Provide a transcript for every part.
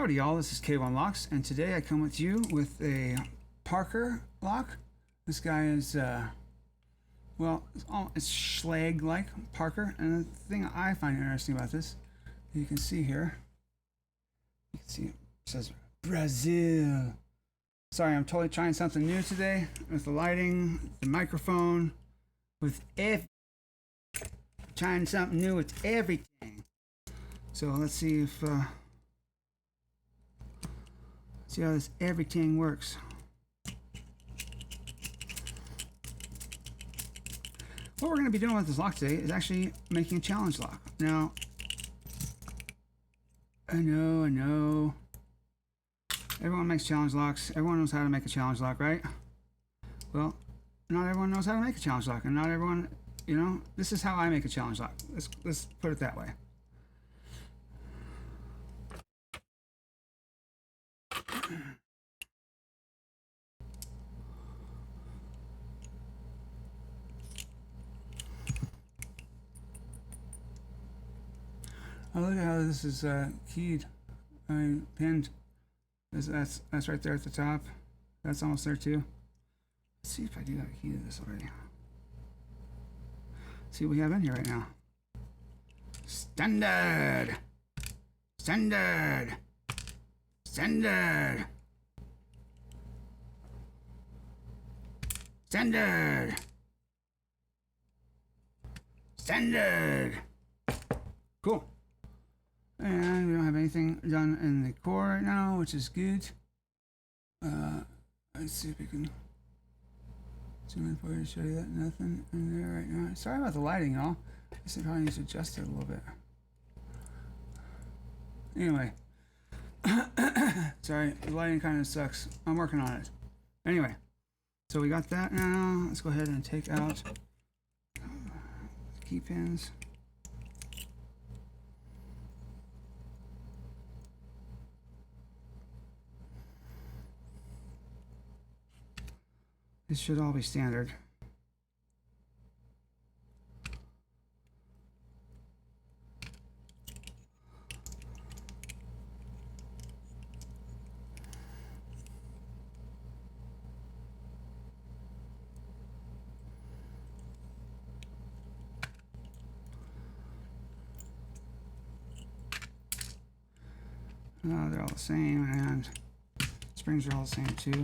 Howdy y'all, this is K1 Locks, and today I come with you with a Parker lock. This guy is, well, it's Schlage-like Parker, and the thing I find interesting about this, you can see here, you can see it says Brazil. Sorry, I'm totally trying something new today with the lighting, the microphone, with trying something new with everything. So let's see if, see how this everything works. What we're going to be doing with this lock today is actually making a challenge lock. Now, I know. Everyone makes challenge locks. Everyone knows how to make a challenge lock, right? Well, not everyone knows how to make a challenge lock, and not everyone, you know, this is how I make a challenge lock. Let's put it that way. Oh, look at how this is keyed. I mean, pinned. That's right there at the top. That's almost there too. Let's see if I do have a key to this already. Let's see what we have in here right now. Standard. Standard. Standard. Standard. Standard. Cool. And we don't have anything done in the core right now, which is good. Let's see if we can zoom in for you to show you that. Nothing in there right now. Sorry about the lighting, y'all. I guess I probably need to adjust it a little bit. Anyway. Sorry, the lighting kind of sucks. I'm working on it. Anyway, so we got that now. Let's go ahead and take out the key pins. This should all be standard. They're all the same, and springs are all the same too.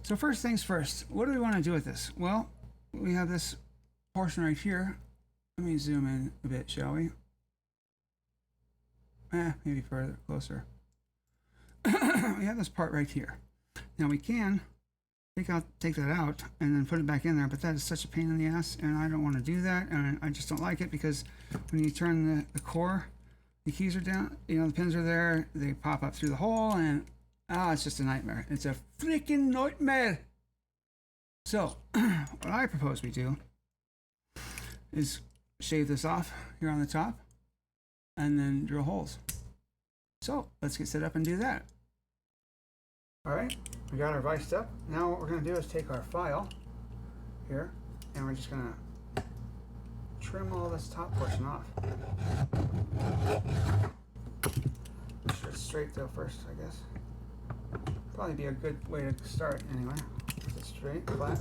So first things first, what do we want to do with this? Well, we have this portion right here. Let me zoom in a bit, shall we? Maybe further, closer. We have this part right here. Now we can take that out and then put it back in there, but that is such a pain in the ass, and I don't want to do that, and I just don't like it, because when you turn the core, the keys are down, you know, the pins are there, they pop up through the hole, and it's just a nightmare. It's a freaking nightmare. So what I propose we do is shave this off here on the top and then drill holes. So let's get set up and do that. All right, we got our vise up. Now what we're going to do is take our file here, and we're just going to trim all this top portion off. Make sure it's straight though first, I guess. Probably be a good way to start anyway. Is it straight, flat?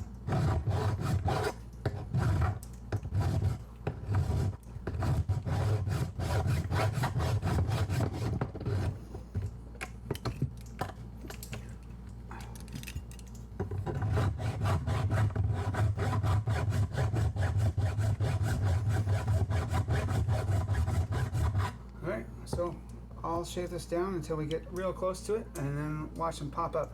Alright, so I'll shave this down until we get real close to it, and then watch them pop up.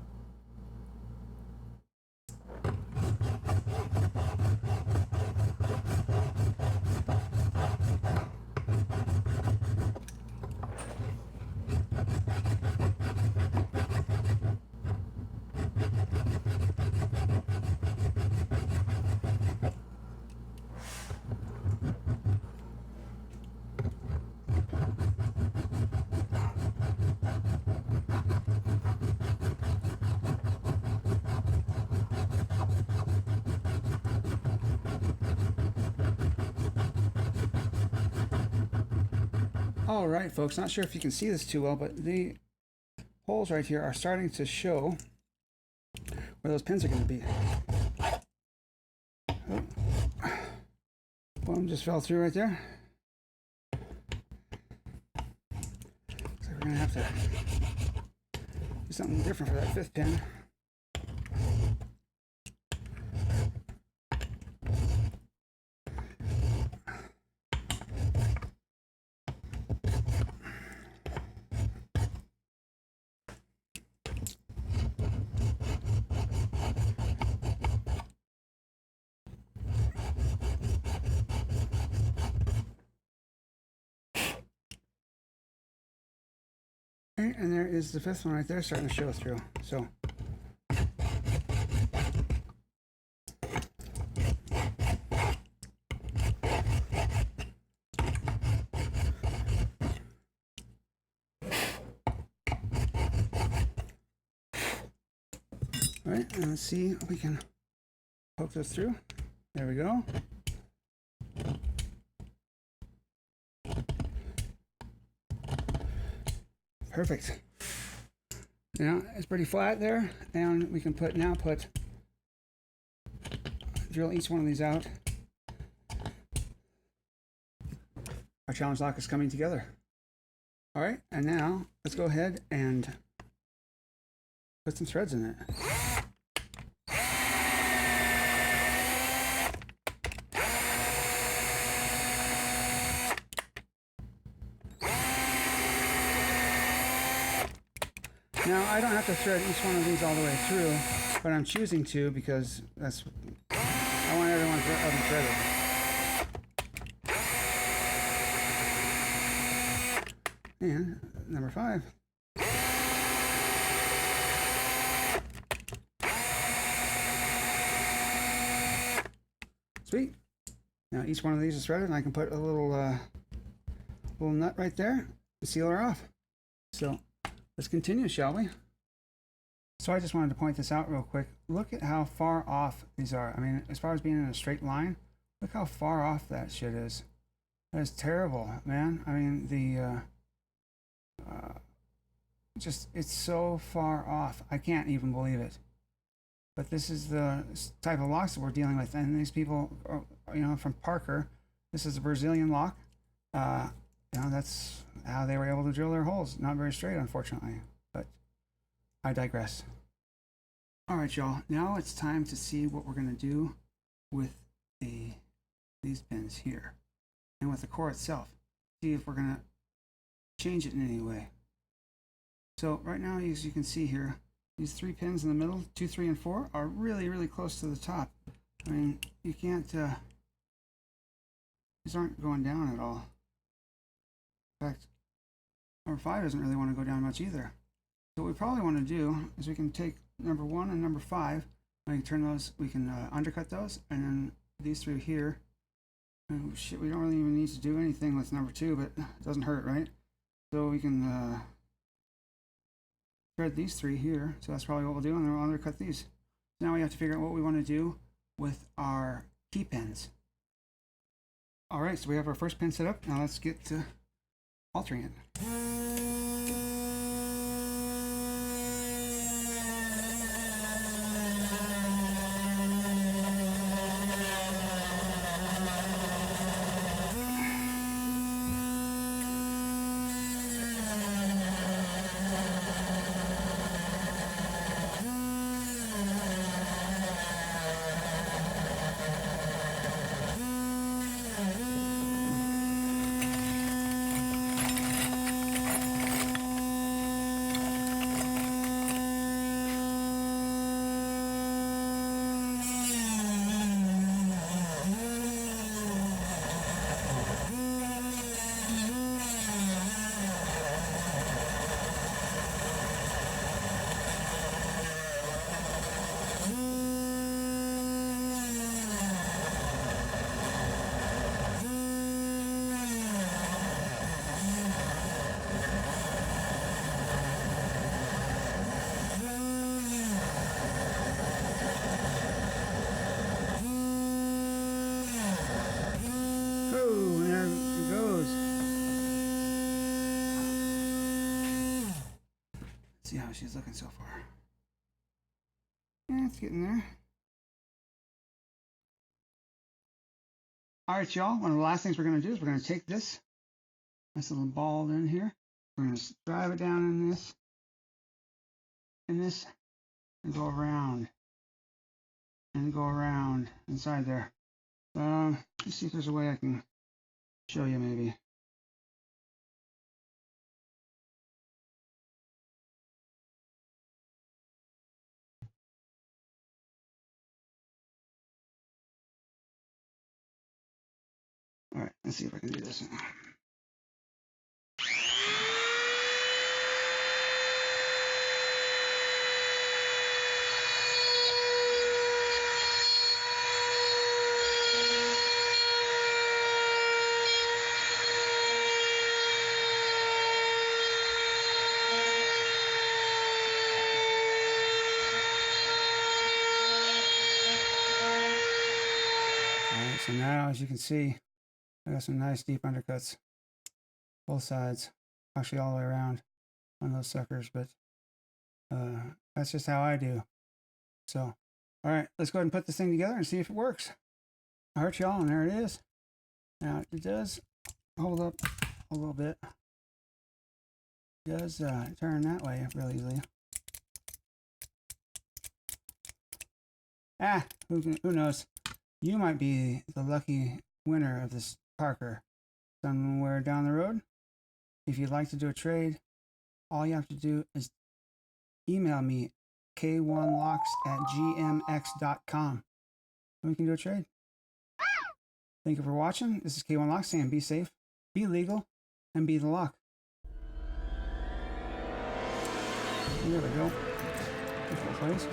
All right, folks, not sure if you can see this too well, but the holes right here are starting to show where those pins are going to be. Oh. One just fell through right there. So we're going to have to do something different for that 5th pin. Okay, and there is the 5th one right there starting to show through. So all right, and let's see if we can poke those through. There we go. Perfect. Now it's pretty flat there, and we can drill each one of these out. Our challenge lock is coming together. All right, and now let's go ahead and put some threads in it. Now, I don't have to thread each one of these all the way through, but I'm choosing to because I want everyone of them threaded. And number 5. Sweet. Now each one of these is threaded, and I can put a little nut right there to seal her off. So let's continue, shall we? So I just wanted to point this out real quick. Look at how far off these are. I mean, as far as being in a straight line, look how far off that shit is. That is terrible, man. I mean, it's so far off. I can't even believe it. But this is the type of locks that we're dealing with. And these people, you know, from Parker, this is a Brazilian lock. You know, that's how they were able to drill their holes. Not very straight, unfortunately, but I digress. All right, y'all. Now it's time to see what we're going to do with these pins here and with the core itself. See if we're going to change it in any way. So right now, as you can see here, these 3 pins in the middle, 2, 3, and 4, are really, really close to the top. I mean, you can't, these aren't going down at all. In fact, number 5 doesn't really want to go down much either. So what we probably want to do is we can take number 1 and number 5, and we can turn those, we can undercut those, and then these 3 here. Oh shit, we don't really even need to do anything with number 2, but it doesn't hurt, right? So we can thread these 3 here, so that's probably what we'll do, and then we'll undercut these. Now we have to figure out what we want to do with our key pins. All right, so we have our first pin set up. Now let's get to altering it. how she's looking so far. Yeah, it's getting there. All right, y'all. One of the last things we're going to do is we're going to take this nice little ball in here. We're going to drive it down in this, and go around, and go around inside there. Let's see if there's a way I can show you maybe. All right, let's see if I can do this. Alright, so now as you can see, I got some nice deep undercuts, both sides, actually all the way around on those suckers, but that's just how I do. So, alright, let's go ahead and put this thing together and see if it works. Alright, y'all, and there it is. Now, it does hold up a little bit. It does turn that way really easily. Who knows? You might be the lucky winner of this Parker somewhere down the road. If you'd like to do a trade, all you have to do is email me k1locks@gmx.com and we can do a trade. Thank you for watching. This is K1 Locks saying be safe, be legal, and be the lock. There we go. Beautiful place.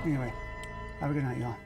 Anyway, have a good night, y'all.